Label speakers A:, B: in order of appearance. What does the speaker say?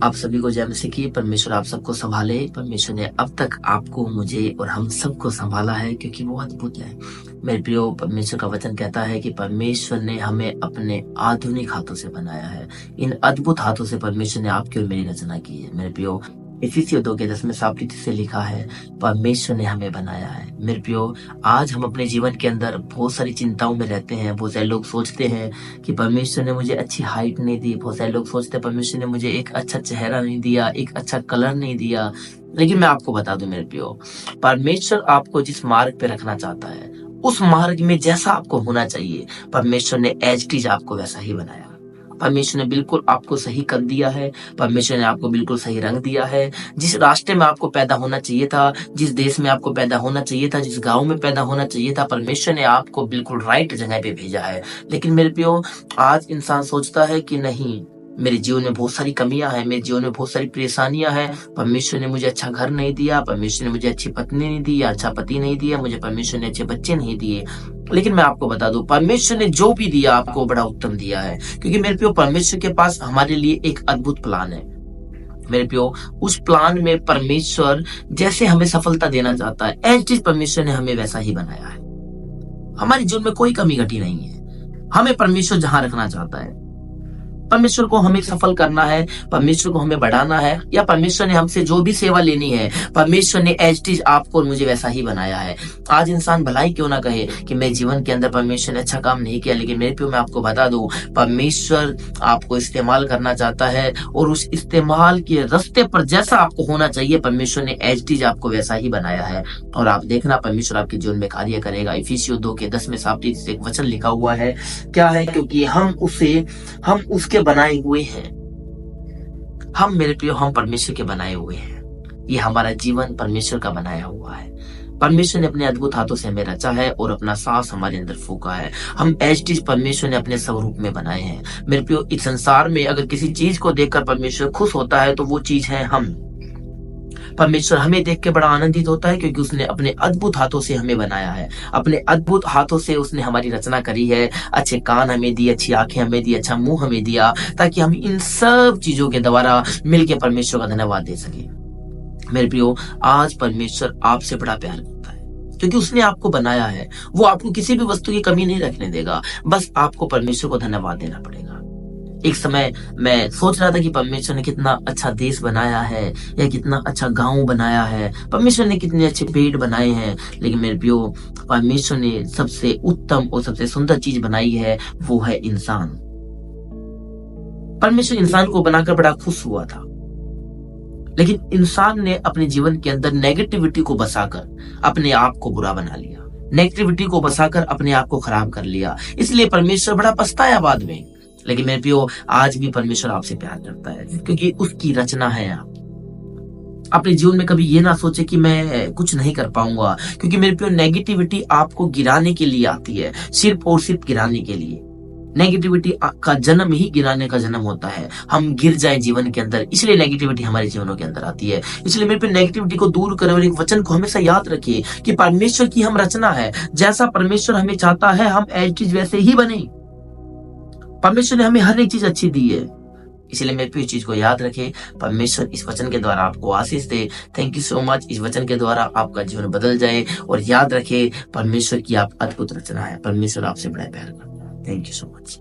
A: आप सभी को जय मसीह की। परमेश्वर आप सबको संभाले। परमेश्वर ने अब तक आपको, मुझे और हम सबको संभाला है, क्योंकि वो अद्भुत है। मेरे प्रियो, परमेश्वर का वचन कहता है कि परमेश्वर ने हमें अपने आधुनिक हाथों से बनाया है। इन अद्भुत हाथों से परमेश्वर ने आपकी और मेरी रचना की है। मेरे प्रियो, इफिसियों 2 के 10 में साफ रीति से लिखा है, परमेश्वर ने हमें बनाया है। मेरे प्रियो, आज हम अपने जीवन के अंदर बहुत सारी चिंताओं में रहते हैं। बहुत सारे लोग सोचते हैं कि परमेश्वर ने मुझे अच्छी हाइट नहीं दी। बहुत सारे लोग सोचते हैं परमेश्वर ने मुझे एक अच्छा चेहरा नहीं दिया, एक अच्छा कलर नहीं दिया। लेकिन मैं आपको बता दूं मेरे प्रियो, परमेश्वर आपको जिस मार्ग पे रखना चाहता है, उस मार्ग में जैसा आपको होना चाहिए, परमेश्वर ने एज इट इज आपको वैसा ही बनाया। परमेश्वर ने बिल्कुल आपको सही कर दिया है। परमेश्वर ने आपको बिल्कुल सही रंग दिया है। जिस रास्ते में आपको पैदा होना चाहिए था, जिस देश में आपको पैदा होना चाहिए था, जिस गांव में पैदा होना चाहिए था, परमेश्वर ने आपको बिल्कुल राइट जगह पे भेजा है। लेकिन मेरे प्रियो, आज इंसान सोचता है कि नहीं, मेरे जीवन में बहुत सारी कमियां हैं, मेरे जीवन में बहुत सारी परेशानियां हैं। परमेश्वर ने मुझे अच्छा घर नहीं दिया, परमेश्वर ने मुझे अच्छी पत्नी नहीं दी, या अच्छा पति नहीं दिया, मुझे परमेश्वर ने अच्छे बच्चे नहीं दिए। लेकिन मैं आपको बता दूं, परमेश्वर ने जो भी दिया आपको बड़ा उत्तम दिया है, क्योंकि मेरे प्रियो, परमेश्वर के पास हमारे लिए एक अद्भुत प्लान है। मेरे प्रियो, उस प्लान में परमेश्वर जैसे हमें सफलता देना चाहता है, एज इट इज परमेश्वर ने हमें वैसा ही बनाया है। हमारे जीवन में कोई कमी घटी नहीं है। हमें परमेश्वर जहां रखना चाहता है, परमेश्वर को हमें सफल करना है, परमेश्वर को हमें बढ़ाना है, या परमेश्वर ने हमसे जो भी सेवा लेनी है, परमेश्वर ने एज इट इज आपको और मुझे वैसा ही बनाया है। आज इंसान भलाई क्यों ना कहे कि मेरे जीवन के अंदर परमेश्वर ने अच्छा काम नहीं किया, लेकिन मेरे प्रियो, मैं आपको बता दूं, परमेश्वर आपको इस्तेमाल करना चाहता है, और उस इस्तेमाल के रास्ते पर जैसा आपको होना चाहिए, परमेश्वर ने एज इट इज आपको वैसा ही बनाया है। और आप देखना, परमेश्वर आपके जीवन में कार्य करेगा। इफिसियों 2 के 10 में साफ रीति से एक वचन लिखा हुआ है, क्या है? क्योंकि हम उसके बनाए हुए हैं। हम, मेरे प्रियो, हम परमेश्वर के बनाए हुए हैं। ये हमारा जीवन परमेश्वर का बनाया हुआ है। परमेश्वर ने अपने अद्भुत हाथों से हमें रचा है और अपना सांस हमारे अंदर फूका है। हम एज इट इज परमेश्वर ने अपने स्वरूप में बनाए हैं। मेरे प्रियो, इस संसार में अगर किसी चीज को देखकर परमेश्वर खुश होता है, तो वो चीज है हम। परमेश्वर हमें देख के बड़ा आनंदित होता है, क्योंकि उसने अपने अद्भुत हाथों से हमें बनाया है। अपने अद्भुत हाथों से उसने हमारी रचना करी है। अच्छे कान हमें दी, अच्छी आंखें हमें दी, अच्छा मुंह हमें दिया, ताकि हम इन सब चीजों के द्वारा मिलकर परमेश्वर का धन्यवाद दे सके। मेरे प्रियो, आज परमेश्वर आपसे बड़ा प्यार करता है, क्योंकि उसने आपको बनाया है। वो आपको किसी भी वस्तु की कमी नहीं रखने देगा। बस आपको परमेश्वर को धन्यवाद देना पड़ेगा। एक समय मैं सोच रहा था कि परमेश्वर ने कितना अच्छा देश बनाया है, या कितना अच्छा गांव बनाया है, परमेश्वर ने कितने अच्छे पेड़ बनाए हैं। लेकिन मेरे प्रियो, परमेश्वर ने सबसे उत्तम और सबसे सुंदर चीज बनाई है, वो है इंसान। परमेश्वर इंसान को बनाकर बड़ा खुश हुआ था, लेकिन इंसान ने अपने जीवन के अंदर नेगेटिविटी को बसाकर अपने आप को बुरा बना लिया, नेगेटिविटी को बसाकर अपने आप को खराब कर लिया। इसलिए परमेश्वर बड़ा पछताया बाद में। लेकिन मेरे प्रियो, आज भी परमेश्वर आपसे प्यार करता है, क्योंकि उसकी रचना है आप। अपने जीवन में कभी ये ना सोचे कि मैं कुछ नहीं कर पाऊंगा, क्योंकि मेरे प्रियो, नेगेटिविटी आपको गिराने के लिए आती है, सिर्फ और सिर्फ गिराने के लिए। नेगेटिविटी का जन्म ही गिराने का जन्म होता है। हम गिर जाए जीवन के अंदर, इसलिए नेगेटिविटी हमारे जीवनों के अंदर आती है। इसलिए मेरे पे नेगेटिविटी को दूर करें और एक वचन को हमेशा याद रखिए कि परमेश्वर की हम रचना है। जैसा परमेश्वर हमें चाहता है, हम एज इट इज वैसे ही बने। परमेश्वर ने हमें हर एक चीज अच्छी दी है, इसलिए मेरे प्रिय, इस चीज को याद रखें। परमेश्वर इस वचन के द्वारा आपको आशीष दे। Thank you so much. इस वचन के द्वारा आपका जीवन बदल जाए, और याद रखें, परमेश्वर की आप अद्भुत रचना है। परमेश्वर आपसे बड़ा प्यार करता है। Thank you so much.